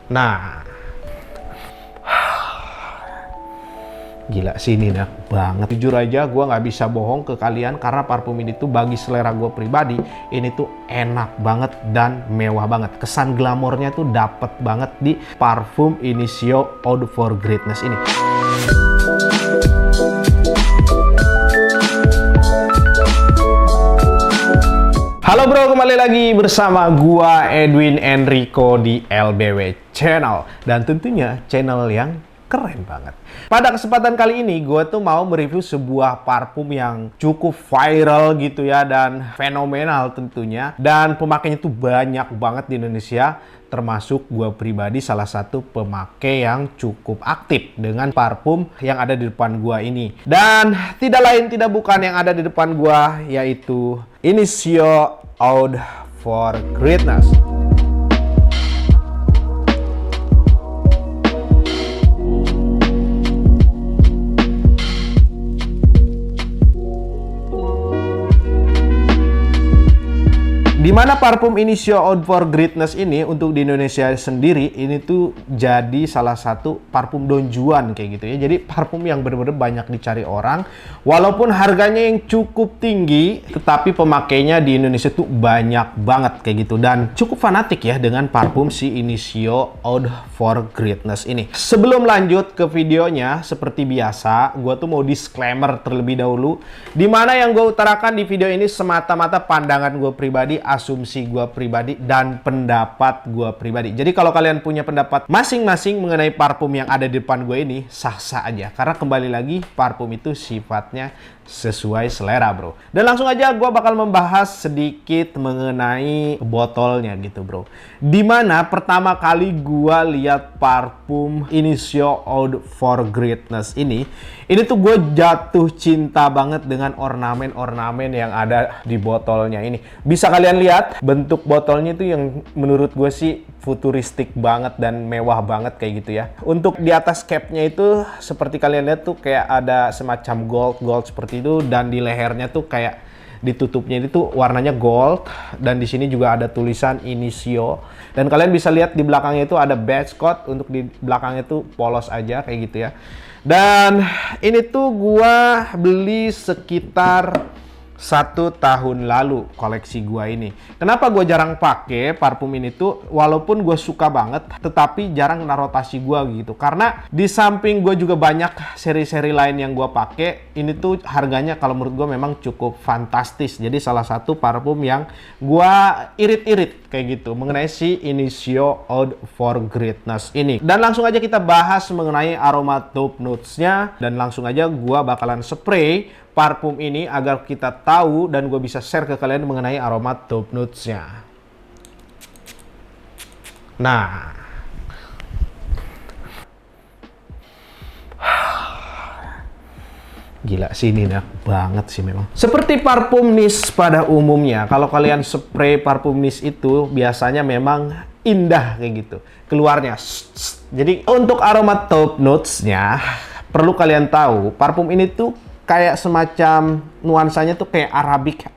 Nah, gila sih ini enak banget. Jujur aja gue nggak bisa bohong ke kalian karena parfum ini tuh bagi selera gue pribadi ini tuh enak banget dan mewah banget. Kesan glamornya tuh dapet banget di parfum Initio Eau for Greatness ini. Halo bro, kembali lagi bersama gua Edwin Enrico di LBW Channel. Dan tentunya channel yang keren banget. Pada kesempatan kali ini gue tuh mau mereview sebuah parfum yang cukup viral gitu ya, dan fenomenal tentunya. Dan pemakainya tuh banyak banget di Indonesia, termasuk gue pribadi salah satu pemakai yang cukup aktif dengan parfum yang ada di depan gue ini. Dan tidak lain tidak bukan yang ada di depan gue, yaitu Initio Eau for Greatness. Dimana parfum Initio Eau for Greatness ini untuk di Indonesia sendiri ini tuh jadi salah satu parfum donjuan kayak gitu ya. Jadi parfum yang bener-bener banyak dicari orang, walaupun harganya yang cukup tinggi, tetapi pemakainya di Indonesia tuh banyak banget kayak gitu, dan cukup fanatik ya dengan parfum si Initio Eau for Greatness ini. Sebelum lanjut ke videonya, seperti biasa, gue tuh mau disclaimer terlebih dahulu, dimana yang gue utarakan di video ini semata-mata pandangan gue pribadi, asumsi gue pribadi, dan pendapat gue pribadi. Jadi kalau kalian punya pendapat masing-masing mengenai parfum yang ada di depan gue ini, sah-sah aja. Karena kembali lagi, parfum itu sifatnya sesuai selera bro. Dan langsung aja gue bakal membahas sedikit mengenai botolnya gitu bro. Dimana pertama kali gue lihat parfum Initio Eau for Greatness ini tuh gue jatuh cinta banget dengan ornamen-ornamen yang ada di botolnya ini. Bisa kalian lihat bentuk botolnya itu yang menurut gue sih futuristik banget dan mewah banget kayak gitu ya. Untuk di atas capnya itu seperti kalian lihat tuh kayak ada semacam gold seperti itu, dan di lehernya tuh kayak ditutupnya itu warnanya gold, dan di sini juga ada tulisan Initio. Dan kalian bisa lihat di belakangnya itu ada badge code, untuk di belakangnya tuh polos aja kayak gitu ya. Dan ini tuh gua beli sekitar 1 tahun lalu koleksi gua ini. Kenapa gua jarang pakai parfum ini tuh, walaupun gua suka banget, tetapi jarang narotasi gua gitu. Karena di samping gua juga banyak seri-seri lain yang gua pakai, ini tuh harganya kalau menurut gua memang cukup fantastis. Jadi salah satu parfum yang gua irit-irit kayak gitu mengenai si Initio Eau for Greatness ini. Dan langsung aja kita bahas mengenai aroma top notes-nya, dan langsung aja gua bakalan spray parfum ini agar kita tahu dan gue bisa share ke kalian mengenai aroma top notes-nya. Nah, gila sih ini enak banget sih memang. Seperti parfum Nice pada umumnya, kalau kalian spray parfum Nice itu biasanya memang indah kayak gitu keluarnya. Jadi untuk aroma top notes-nya perlu kalian tahu, parfum ini tuh kayak semacam nuansanya tuh kayak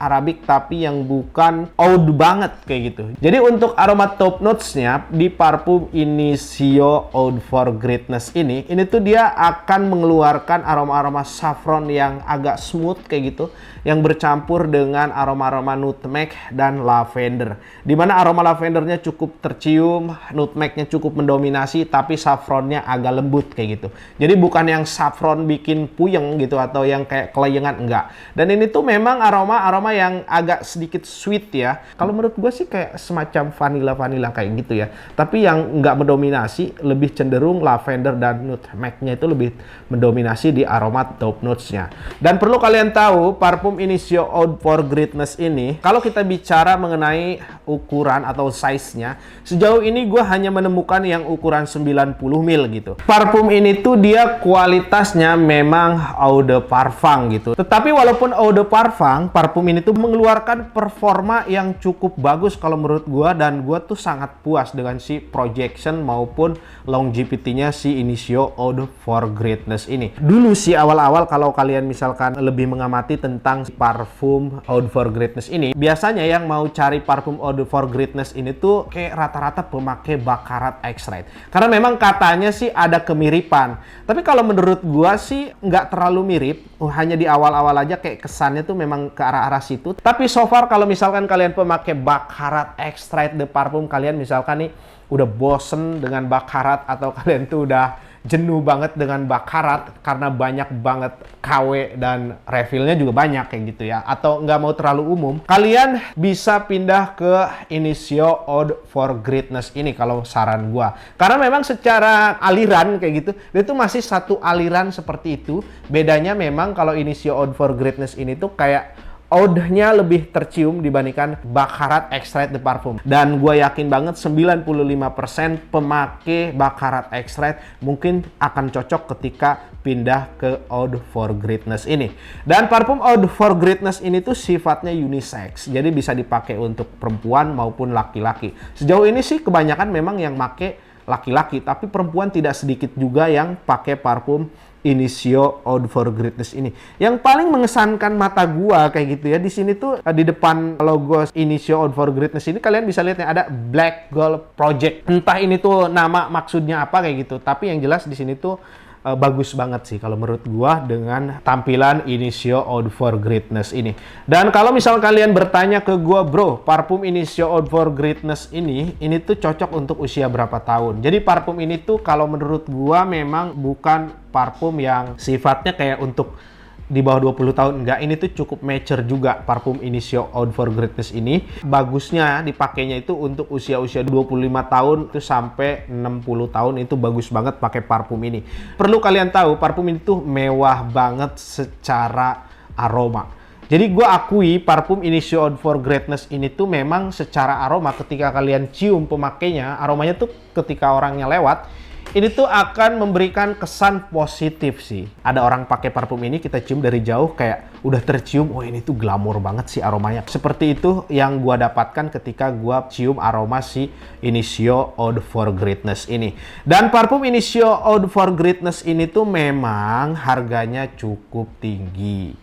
Arabic tapi yang bukan oud banget kayak gitu. Jadi untuk aroma top notes-nya di parfum Initio Eau for Greatness ini tuh dia akan mengeluarkan aroma-aroma saffron yang agak smooth kayak gitu, yang bercampur dengan aroma-aroma nutmeg dan lavender. Dimana aroma lavendernya cukup tercium, nutmegnya cukup mendominasi, tapi saffronnya agak lembut kayak gitu. Jadi bukan yang saffron bikin puyeng gitu atau yang kayak kelayangan, enggak. Dan ini tuh memang aroma-aroma yang agak sedikit sweet ya. Kalau menurut gue sih kayak semacam vanilla kayak gitu ya. Tapi yang nggak mendominasi, lebih cenderung lavender dan nutmegnya itu lebih mendominasi di aroma top notes-nya. Dan perlu kalian tahu, parfum Initio Eau for Greatness ini, kalau kita bicara mengenai ukuran atau size-nya, sejauh ini gue hanya menemukan yang ukuran 90 ml gitu. Parfum ini tuh dia kualitasnya memang eau de parfum parfum gitu. Tetapi walaupun eau de parfum, parfum ini tuh mengeluarkan performa yang cukup bagus kalau menurut gua, dan gua tuh sangat puas dengan si projection maupun longevity-nya si Initio Eau de for Greatness ini. Dulu sih awal-awal kalau kalian misalkan lebih mengamati tentang parfum Eau de for Greatness ini, biasanya yang mau cari parfum Eau de for Greatness ini tuh kayak rata-rata pemakai Baccarat Extract. Karena memang katanya sih ada kemiripan. Tapi kalau menurut gua sih nggak terlalu mirip, hanya di awal-awal aja kayak kesannya tuh memang ke arah-arah situ. Tapi so far kalau misalkan kalian pemakai Baccarat Extract de Parfum, kalian misalkan nih udah bosen dengan Baccarat atau kalian tuh udah jenuh banget dengan Baccarat karena banyak banget KW dan refillnya juga banyak kayak gitu ya, atau nggak mau terlalu umum, kalian bisa pindah ke Initio Eau de for Greatness ini kalau saran gua. Karena memang secara aliran kayak gitu, dia tuh masih satu aliran seperti itu. Bedanya memang kalau Initio Eau de for Greatness ini tuh kayak Oud-nya lebih tercium dibandingkan Baccarat Extract de Parfum. Dan gue yakin banget 95% pemakai Baccarat Extract mungkin akan cocok ketika pindah ke Eau de for Greatness ini. Dan parfum Eau de for Greatness ini tuh sifatnya unisex. Jadi bisa dipakai untuk perempuan maupun laki-laki. Sejauh ini sih kebanyakan memang yang pakai laki-laki, tapi perempuan tidak sedikit juga yang pakai parfum Initio Eau de for Greatness ini. Yang paling mengesankan mata gua kayak gitu ya, di sini tuh di depan logo Initio Eau de for Greatness ini kalian bisa lihat ada Black Gold Project. Entah ini tuh nama maksudnya apa kayak gitu, tapi yang jelas di sini tuh bagus banget sih kalau menurut gua dengan tampilan Initio Eau de for Greatness ini. Dan kalau misal kalian bertanya ke gua, bro, parfum Initio Eau de for Greatness ini tuh cocok untuk usia berapa tahun? Jadi parfum ini tuh kalau menurut gua memang bukan parfum yang sifatnya kayak untuk di bawah 20 tahun, enggak. Ini tuh cukup mature juga parfum Initio Eau de for Greatness ini. Bagusnya dipakainya itu untuk usia-usia 25 tahun itu sampai 60 tahun, itu bagus banget pakai parfum ini. Perlu kalian tahu, parfum ini tuh mewah banget secara aroma. Jadi gue akui parfum Initio Eau de for Greatness ini tuh memang secara aroma ketika kalian cium pemakainya, aromanya tuh ketika orangnya lewat, ini tuh akan memberikan kesan positif sih. Ada orang pakai parfum ini, kita cium dari jauh kayak udah tercium, oh ini tuh glamor banget sih aromanya. Seperti itu yang gua dapatkan ketika gua cium aroma si Initio Eau de for Greatness ini. Dan parfum Initio Eau de for Greatness ini tuh memang harganya cukup tinggi.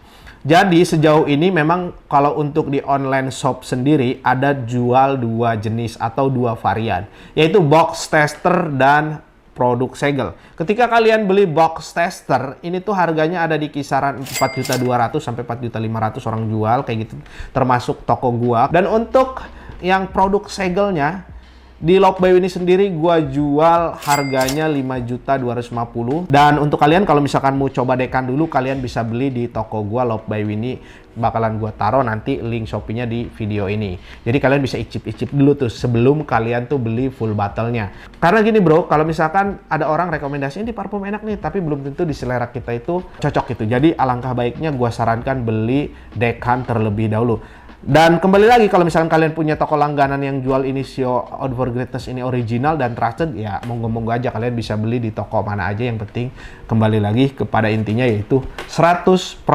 Jadi sejauh ini memang kalau untuk di online shop sendiri ada jual dua jenis atau dua varian, yaitu box tester dan produk segel. Ketika kalian beli box tester, ini tuh harganya ada di kisaran 4.200.000 sampai 4.500.000 orang jual kayak gitu, termasuk toko gua. Dan untuk yang produk segelnya di Love by Winnie sendiri gua jual harganya 5.250.000. Dan untuk kalian kalau misalkan mau coba dekan dulu, kalian bisa beli di toko gua Love by Winnie. Bakalan gua taruh nanti link Shopee-nya di video ini. Jadi kalian bisa icip-icip dulu tuh sebelum kalian tuh beli full bottle-nya. Karena gini bro, kalau misalkan ada orang rekomendasiin di parfum enak nih, tapi belum tentu di selera kita itu cocok gitu. Jadi alangkah baiknya gua sarankan beli dekan terlebih dahulu. Dan kembali lagi, kalau misalkan kalian punya toko langganan yang jual Initio Eau de for Greatness ini original dan trusted, ya monggo-monggo aja kalian bisa beli di toko mana aja. Yang penting kembali lagi kepada intinya, yaitu 100%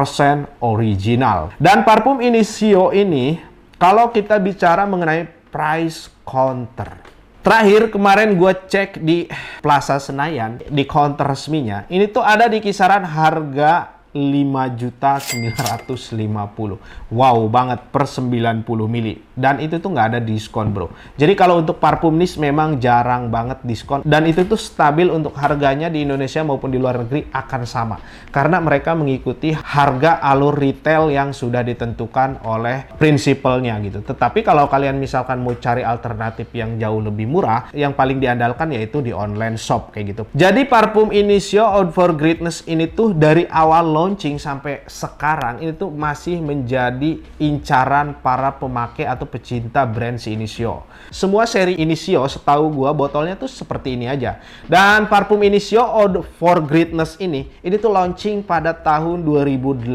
original. Dan parfum Initio ini kalau kita bicara mengenai price counter, terakhir kemarin gue cek di Plaza Senayan di counter resminya, ini tuh ada di kisaran harga 5.950.000. Wow banget per 90 mili. Dan itu tuh nggak ada diskon bro. Jadi kalau untuk parfum niche memang jarang banget diskon. Dan itu tuh stabil untuk harganya di Indonesia maupun di luar negeri akan sama. Karena mereka mengikuti harga alur retail yang sudah ditentukan oleh prinsipalnya gitu. Tetapi kalau kalian misalkan mau cari alternatif yang jauh lebih murah, yang paling diandalkan yaitu di online shop kayak gitu. Jadi parfum Initio Eau de for Greatness ini tuh dari awal launching sampai sekarang ini tuh masih menjadi incaran para pemakai atau pecinta brand si Initio. Semua seri Initio setahu gua botolnya tuh seperti ini aja. Dan parfum Initio Eau de for Greatness ini tuh launching pada tahun 2018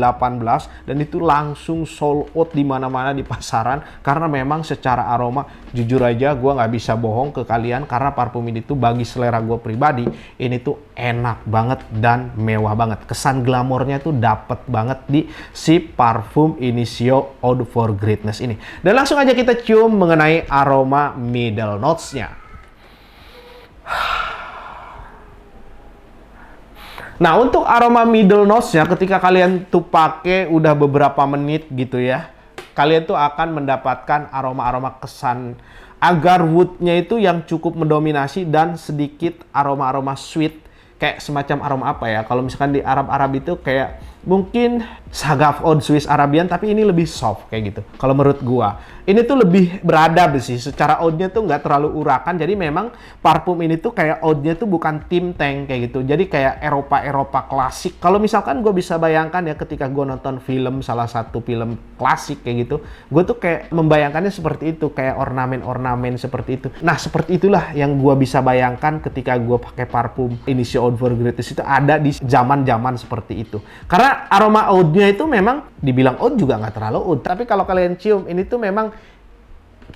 dan itu langsung sold out di mana-mana di pasaran karena memang secara aroma jujur aja gua nggak bisa bohong ke kalian, karena parfum ini tuh bagi selera gua pribadi ini tuh enak banget dan mewah banget. Kesan glamornya rasanya tuh dapet banget di si parfum Initio Oud for Greatness ini. Dan langsung aja kita cium mengenai aroma middle notes-nya. Nah, untuk aroma middle notes-nya ketika kalian tuh pakai udah beberapa menit gitu ya, kalian tuh akan mendapatkan aroma-aroma kesan agar wood-nya itu yang cukup mendominasi dan sedikit aroma-aroma sweet, kayak semacam aroma apa ya? Kalau misalkan di Arab-Arab itu kayak mungkin Sagaf Oud Swiss Arabian, tapi ini lebih soft kayak gitu. Kalau menurut gua, ini tuh lebih beradab sih. Secara oudnya tuh nggak terlalu urakan. Jadi memang parfum ini tuh kayak oudnya tuh bukan tim tank kayak gitu. Jadi kayak Eropa klasik. Kalau misalkan gue bisa bayangkan ya ketika gue nonton film, salah satu film klasik kayak gitu, gue tuh kayak membayangkannya seperti itu, kayak ornamen-ornamen seperti itu. Nah, seperti itulah yang gue bisa bayangkan ketika gue pakai parfum Initio Oud for Greatness itu ada di zaman-zaman seperti itu. Karena aroma oudnya itu memang dibilang oud juga nggak terlalu oud, tapi kalau kalian cium ini tuh memang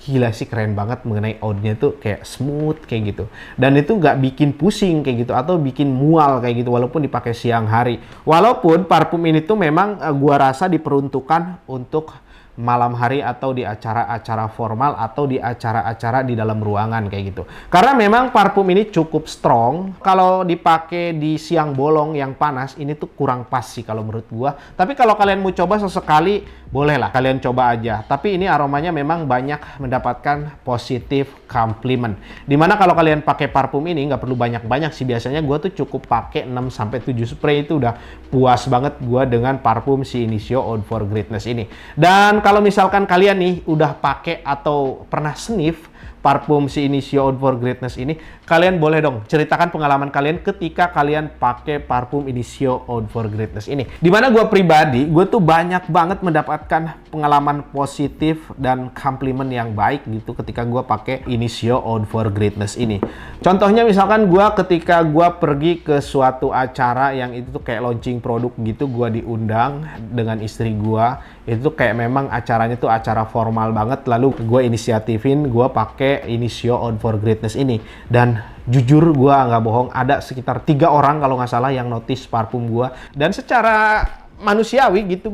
gila sih, keren banget mengenai oudnya tuh kayak smooth kayak gitu, dan itu nggak bikin pusing kayak gitu atau bikin mual kayak gitu walaupun dipakai siang hari. Walaupun parfum ini tuh memang gua rasa diperuntukkan untuk malam hari atau di acara-acara formal atau di acara-acara di dalam ruangan kayak gitu. Karena memang parfum ini cukup strong. Kalau dipakai di siang bolong yang panas, ini tuh kurang pas sih kalau menurut gua. Tapi kalau kalian mau coba sesekali, bolehlah kalian coba aja. Tapi ini aromanya memang banyak mendapatkan positif compliment. Dimana kalau kalian pakai parfum ini nggak perlu banyak-banyak sih. Biasanya gua tuh cukup pakai 6-7 spray itu udah puas banget gua dengan parfum si Initio Oud for Greatness ini. Dan kalau misalkan kalian nih udah pakai atau pernah sniff parfum si Initio Oud for Greatness ini, kalian boleh dong ceritakan pengalaman kalian ketika kalian pakai parfum Initio Oud for Greatness ini. Dimana gue pribadi, gue tuh banyak banget mendapatkan pengalaman positif dan komplimen yang baik gitu ketika gue pakai Initio Oud for Greatness ini. Contohnya misalkan gue ketika gue pergi ke suatu acara yang itu tuh kayak launching produk gitu, gue diundang dengan istri gue, itu kayak memang acaranya tuh acara formal banget, lalu gue inisiatifin gue pakai Initio Oud for Greatness ini. Dan jujur gue nggak bohong, ada sekitar 3 orang kalau nggak salah yang notice parfum gue, dan secara manusiawi gitu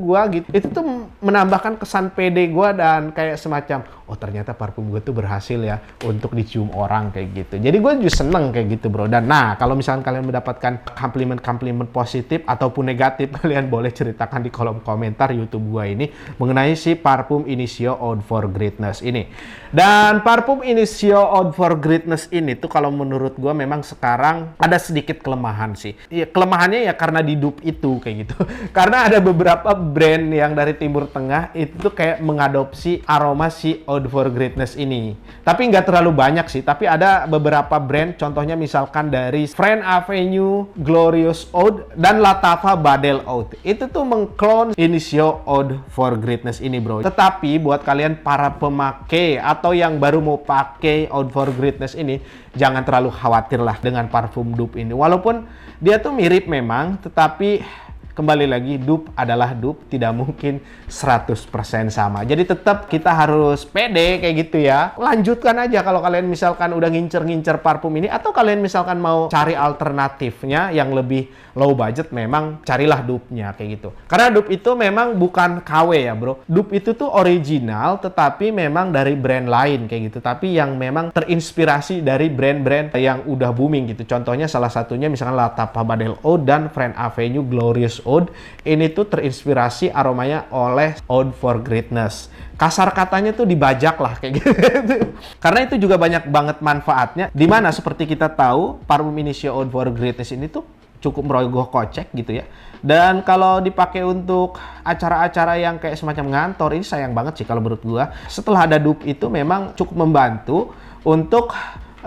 itu tuh menambahkan kesan pede gue dan kayak semacam, oh ternyata parfum gue tuh berhasil ya untuk dicium orang kayak gitu. Jadi gue juga seneng kayak gitu bro. Dan nah, kalau misalkan kalian mendapatkan komplimen positif ataupun negatif, kalian boleh ceritakan di kolom komentar YouTube gue ini mengenai si parfum Initio Oud for Greatness ini. Dan parfum Initio Oud for Greatness ini tuh kalau menurut gue memang sekarang ada sedikit kelemahan sih. Ya, kelemahannya ya karena di dupe itu kayak gitu. Karena ada beberapa brand yang dari Timur Tengah itu tuh kayak mengadopsi aroma si Oud for Greatness ini. Tapi nggak terlalu banyak sih, tapi ada beberapa brand, contohnya misalkan dari Friend Avenue, Glorious Oud, dan Lattafa Badel Oud. Itu tuh mengklon Initio Oud for Greatness ini bro. Tetapi buat kalian para pemakai atau yang baru mau pakai Oud for Greatness ini, jangan terlalu khawatir lah dengan parfum dupe ini. Walaupun dia tuh mirip memang, tetapi kembali lagi, dupe adalah dupe, tidak mungkin 100% sama. Jadi tetap kita harus pede kayak gitu ya. Lanjutkan aja kalau kalian misalkan udah ngincer-ngincer parfum ini, atau kalian misalkan mau cari alternatifnya yang lebih low budget, memang carilah dupe-nya kayak gitu. Karena dupe itu memang bukan KW ya bro. Dupe itu tuh original, tetapi memang dari brand lain kayak gitu. Tapi yang memang terinspirasi dari brand-brand yang udah booming gitu. Contohnya salah satunya misalkan Lattafa Badel Oud dan Friend Avenue Glorious Oud. Ini tuh terinspirasi aromanya oleh Oud for Greatness. Kasar katanya tuh dibajak lah kayak gitu. Karena itu juga banyak banget manfaatnya. Dimana seperti kita tahu parfum Initio Oud for Greatness ini tuh cukup merogoh kocek gitu ya. Dan kalau dipakai untuk acara-acara yang kayak semacam ngantor, ini sayang banget sih kalau menurut gua. Setelah ada dupe itu memang cukup membantu untuk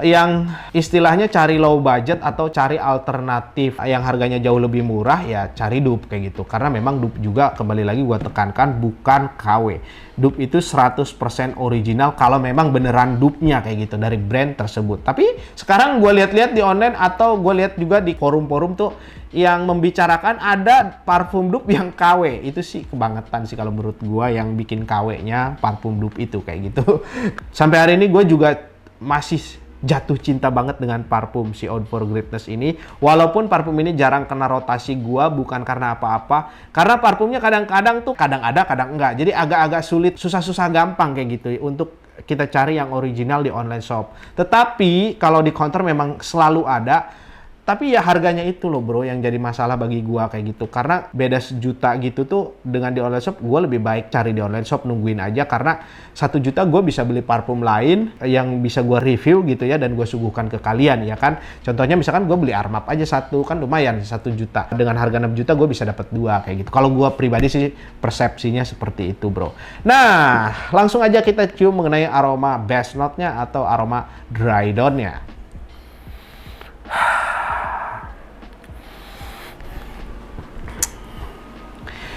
yang istilahnya cari low budget atau cari alternatif yang harganya jauh lebih murah, ya cari dupe kayak gitu. Karena memang dupe juga, kembali lagi gua tekankan, bukan KW. Dupe itu 100% original kalau memang beneran dupe-nya kayak gitu dari brand tersebut. Tapi sekarang gua lihat-lihat di online atau gua lihat juga di forum-forum tuh yang membicarakan ada parfum dupe yang KW. Itu sih kebangetan sih kalau menurut gua, yang bikin KW-nya parfum dupe itu kayak gitu. Sampai hari ini gue juga masih jatuh cinta banget dengan parfum si Out for Greatness ini. Walaupun parfum ini jarang kena rotasi gua, bukan karena apa-apa. Karena parfumnya kadang-kadang tuh kadang ada, kadang enggak. Jadi agak-agak sulit, susah-susah gampang kayak gitu untuk kita cari yang original di online shop. Tetapi kalau di counter memang selalu ada. Tapi ya harganya itu loh bro yang jadi masalah bagi gua kayak gitu. Karena beda sejuta gitu tuh dengan di online shop, gua lebih baik cari di online shop, nungguin aja. Karena 1 juta gua bisa beli parfum lain yang bisa gua review gitu ya, dan gua suguhkan ke kalian ya kan. Contohnya misalkan gua beli Armap aja 1, kan lumayan 1 juta. Dengan harga 6 juta gua bisa dapat 2 kayak gitu. Kalau gua pribadi sih persepsinya seperti itu bro. Nah langsung aja kita cium mengenai aroma best note-nya atau aroma dry down-nya.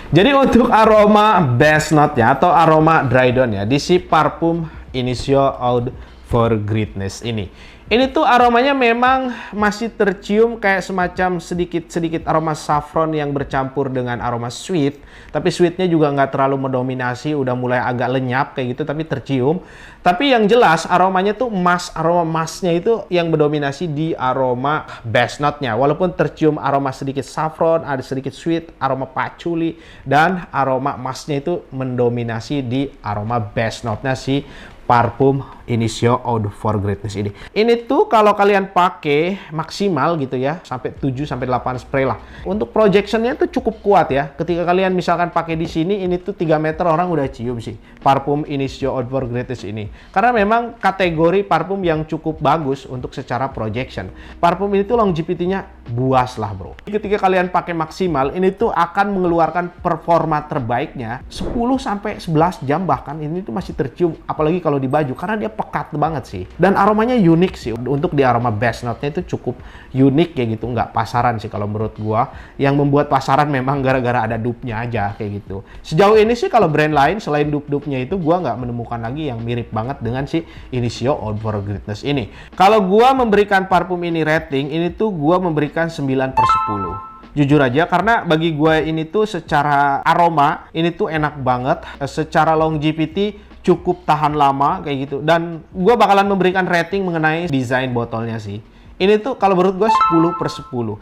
Jadi untuk aroma best note-nya atau aroma dry down-nya di si parfum Initio Out for Greatness ini. Ini tuh aromanya memang masih tercium kayak semacam sedikit-sedikit aroma saffron yang bercampur dengan aroma sweet. Tapi sweetnya juga nggak terlalu mendominasi, udah mulai agak lenyap kayak gitu, tapi tercium. Tapi yang jelas aromanya tuh aroma emasnya itu yang mendominasi di aroma best note-nya. Walaupun tercium aroma sedikit saffron, ada sedikit sweet, aroma patchouli, dan aroma emasnya itu mendominasi di aroma best note-nya si parfum Initio Out for Greatness ini. Ini tuh kalau kalian pakai maksimal gitu ya, sampai 7 sampai 8 spray lah. Untuk projectionnya tuh cukup kuat ya. Ketika kalian misalkan pakai di sini, ini tuh 3 meter orang udah cium sih parfum Initio Out for Greatness ini. Karena memang kategori parfum yang cukup bagus untuk secara projection. Parfum ini tuh longevity-nya buas lah bro. Ketika kalian pakai maksimal, ini tuh akan mengeluarkan performa terbaiknya 10 sampai 11 jam bahkan ini tuh masih tercium, apalagi kalau di baju karena dia pekat banget sih. Dan aromanya unik sih. Untuk di aroma best note-nya itu cukup unik kayak gitu, nggak pasaran sih kalau menurut gua. Yang membuat pasaran memang gara-gara ada dupe-nya aja kayak gitu. Sejauh ini sih kalau brand lain selain dupe-dupe-nya itu gua nggak menemukan lagi yang mirip banget dengan si Initio Out for Greatness ini. Kalau gua memberikan parfum ini rating, ini tuh gua memberikan 9/10. Jujur aja, karena bagi gue ini tuh secara aroma, ini tuh enak banget. Secara longevity, cukup tahan lama kayak gitu. Dan gue bakalan memberikan rating mengenai desain botolnya sih. Ini tuh kalau menurut gue 10/10.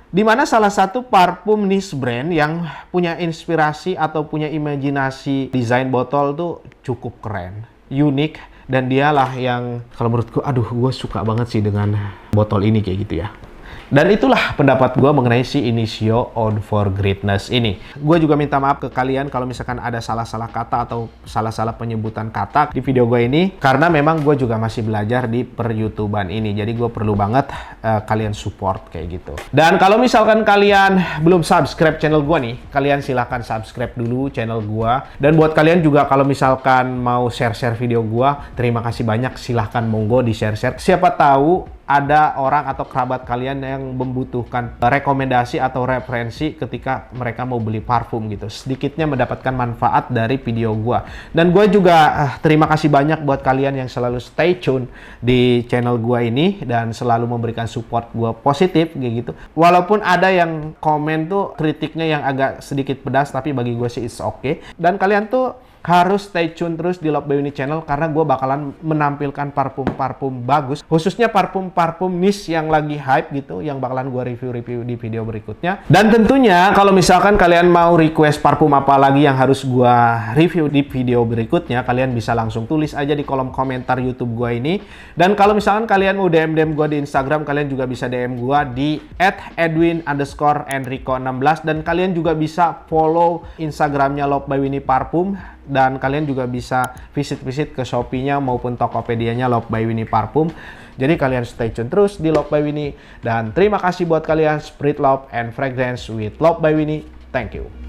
Dimana salah satu parfum niche brand yang punya inspirasi atau punya imajinasi desain botol tuh cukup keren, unik. Dan dialah yang kalau menurut gue, aduh gue suka banget sih dengan botol ini kayak gitu ya. Dan itulah pendapat gue mengenai si Initio Out for Greatness ini. Gue juga minta maaf ke kalian kalau misalkan ada salah-salah kata atau salah-salah penyebutan kata di video gue ini. Karena memang gue juga masih belajar di per-YouTubean ini. Jadi gue perlu banget kalian support kayak gitu. Dan kalau misalkan kalian belum subscribe channel gue nih, kalian silahkan subscribe dulu channel gue. Dan buat kalian juga kalau misalkan mau share-share video gue, terima kasih banyak. Silahkan monggo di share-share. Siapa tahu ada orang atau kerabat kalian yang membutuhkan rekomendasi atau referensi ketika mereka mau beli parfum gitu. Sedikitnya mendapatkan manfaat dari video gua. Dan gua juga terima kasih banyak buat kalian yang selalu stay tune di channel gua ini dan selalu memberikan support gua positif kayak gitu. Walaupun ada yang komen tuh kritiknya yang agak sedikit pedas, tapi bagi gua sih it's okay. Dan kalian tuh harus stay tune terus di Love by Winnie channel karena gue bakalan menampilkan parfum-parfum bagus, khususnya parfum-parfum niche yang lagi hype gitu, yang bakalan gue review-review di video berikutnya. Dan tentunya kalau misalkan kalian mau request parfum apa lagi yang harus gue review di video berikutnya, kalian bisa langsung tulis aja di kolom komentar YouTube gue ini. Dan kalau misalkan kalian mau DM gue di Instagram, kalian juga bisa DM gue di @edwin_enrico16 dan kalian juga bisa follow Instagramnya Love by Winnie Parfum. Dan kalian juga bisa visit ke Shopee-nya maupun Tokopedia-nya Love by Winnie Parfum. Jadi kalian stay tune terus di Love by Winnie. Dan terima kasih buat kalian, spread love and fragrance with Love by Winnie. Thank you.